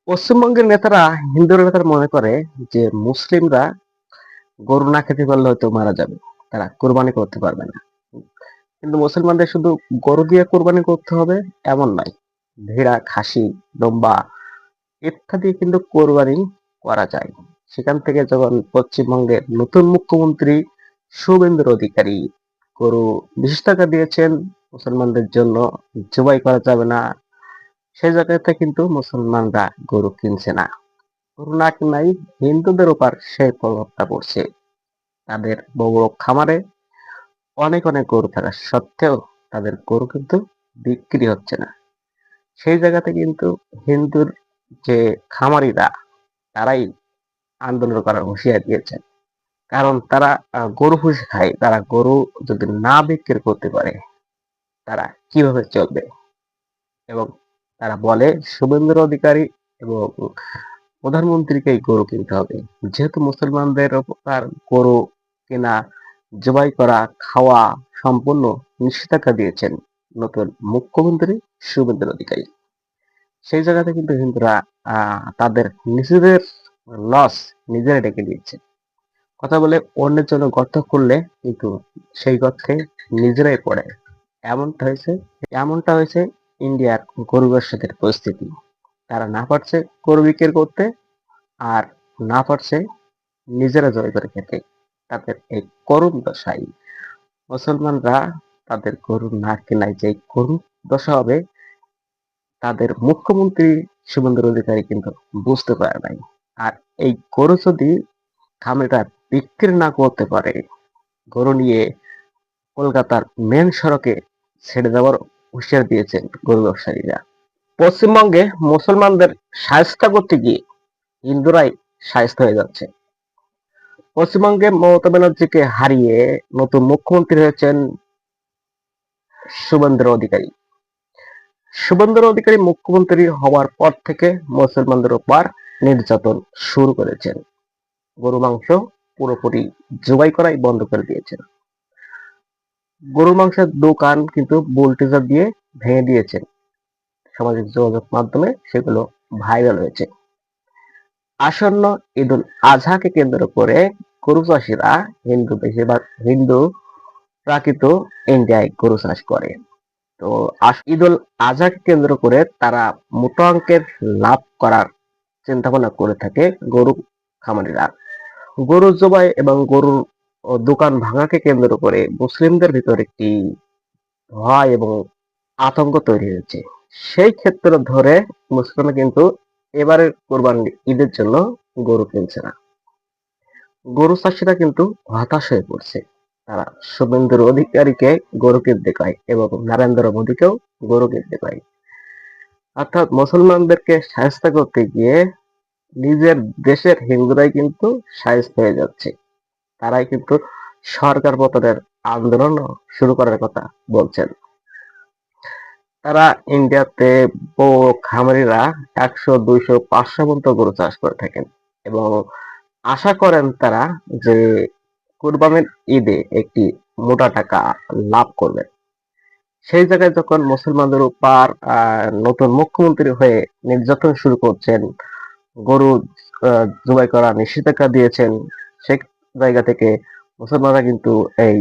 পশ্চিমবঙ্গের নেতারা, হিন্দু নেতারা মনে করে যে মুসলিমরা গরু না খেতে পারলে হয়তো মারা যাবে, তারা কোরবানি করতে পারবে না। কিন্তু মুসলমানদের শুধু গরু দিয়ে কোরবানি করতে হবে এমন নয়, ভেড়া, খাসি, ডম্বা ইত্যাদি কিন্তু কোরবানি করা যায়। সেখান থেকে যখন পশ্চিমবঙ্গের নতুন মুখ্যমন্ত্রী শুভেন্দু অধিকারী গরু নিষেধাজ্ঞা দিয়েছেন মুসলমানদের জন্য জবাই করা যাবে না, সেই জায়গাতে কিন্তু মুসলমানরা গরু কিনছে না। গরু না কিনাই হিন্দুদের উপর সেই প্রভাবটা পড়ছে। তাদের বড় বড় খামারে অনেক অনেক গরু থাকা সত্ত্বেও তাদের গরু কিন্তু বিক্রি হচ্ছে না। সেই জায়গাতে কিন্তু হিন্দুর যে খামারিরা, তারাই আন্দোলন করার হুঁশিয়ারি দিয়েছেন। কারণ তারা গরু পুষে খায়, তারা গরু যদি না বিক্রি করতে পারে তারা কিভাবে চলবে। এবং তারা বলে শুভেন্দু অধিকারী এবং প্রধানমন্ত্রীকেই গরু কিনতে হবে, যেহেতু মুসলমানদের উপর গরু কেনা, জবাই করা, খাওয়া সম্পূর্ণ নিষেধাজ্ঞা দিয়েছেন নতুন মুখ্যমন্ত্রী শুভেন্দু অধিকারী। সেই জায়গাতে কিন্তু হিন্দুরা তাদের নিজেদের লস নিজেরা ডেকে দিয়েছে। কথা বলে অন্যের জন্য গর্ত করলে কিন্তু সেই গর্তে নিজেরাই পড়ে। এমনটা হয়েছে এমনটা হয়েছে ইন্ডিয়ার গরু ব্যবসাদের পরিস্থিতি। তারা না পারছে গরু বিক্রি করতে, আর না পারছে নিজেরা জয় করে খেতে। তাদের এই করুণ দশায় মুসলমানরা তাদের গরু না কেনায় যে করুণ দশা হবে, তাদের মুখ্যমন্ত্রী শুভেন্দু অধিকারী কিন্তু বুঝতে পারে নাই। আর এই গরু যদি খামারিরা বিক্রি না করতে পারে, গরু নিয়ে কলকাতার মেন সড়কে ছেড়ে দেওয়ার হুঁশিয়ার দিয়েছেন গরু ব্যবসায়ীরা। পশ্চিমবঙ্গে মুসলমানদের শায়েস্তা করতে গিয়ে হিন্দুরাই শায়েস্তা হয়ে যাচ্ছে। পশ্চিমবঙ্গে মমতা ব্যানার্জিকে হারিয়ে নতুন মুখ্যমন্ত্রী হয়েছেন শুভেন্দু অধিকারী। শুভেন্দু অধিকারী মুখ্যমন্ত্রী হওয়ার পর থেকে মুসলমানদের উপর নির্যাতন শুরু করেছেন। গরু মাংস পুরোপুরি জবাই করাই বন্ধ করে দিয়েছেন। গরুর মাংসের দোকান কিন্তু বুলডোজার দিয়ে ভেঙে দিয়েছেন। সামাজিক যোগাযোগ মাধ্যমে সেগুলো ভাইরাল হয়েছে। আসন্ন ঈদুল আজহাকে কেন্দ্র করে গরু চাষিরা, বেশিরভাগ হিন্দুরা কিন্তু ইন্ডিয়ায় গরু চাষ করে। তো ঈদুল আজহাকে কেন্দ্র করে তারা মোটা অঙ্কের লাভ করার চিন্তা ভাবনা করে থাকে গরু খামারিরা। গরু জবাই এবং গরুর দোকান ভাঙাকে কেন্দ্র করে মুসলিমদের ভিতর একটি ভয় এবং আতঙ্ক তৈরি হয়েছে। সেই ক্ষেত্র ধরে মুসলিমরা কিন্তু এবারের কোরবানি ঈদের জন্য গরু কিনছে না। গরু চাষিরা কিন্তু হতাশ হয়ে পড়ছে। তারা শুভেন্দু অধিকারীকে গরু কিনতে কয় এবং নরেন্দ্র মোদীকেও গরু কিনতে কয়। অর্থাৎ মুসলমানদেরকে শায়েস্তা করতে গিয়ে নিজের দেশের হিন্দুরাই কিন্তু শায়েস্তা হয়ে যাচ্ছে। তারাই কিন্তু সরকার পতনের আন্দোলন শুরু করার কথা বলছেন। তারা ইন্ডিয়াতে বড় খামারিরা 100, 200, 500 পর্যন্ত গরু চাষ করে থাকেন এবং আশা করেন তারা যে কুরবানির ঈদে একটি মোটা টাকা লাভ করবেন। সেই জায়গায় যখন মুসলমানদের উপর নতুন মুখ্যমন্ত্রী হয়ে নির্যাতন শুরু করছেন, গরু জবাই করা নিষেধাজ্ঞা দিয়েছেন, সেই জায়গা থেকে মুসলমানরা কিন্তু এই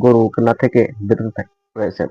গরু কেনা থেকে বিরত রয়েছেন।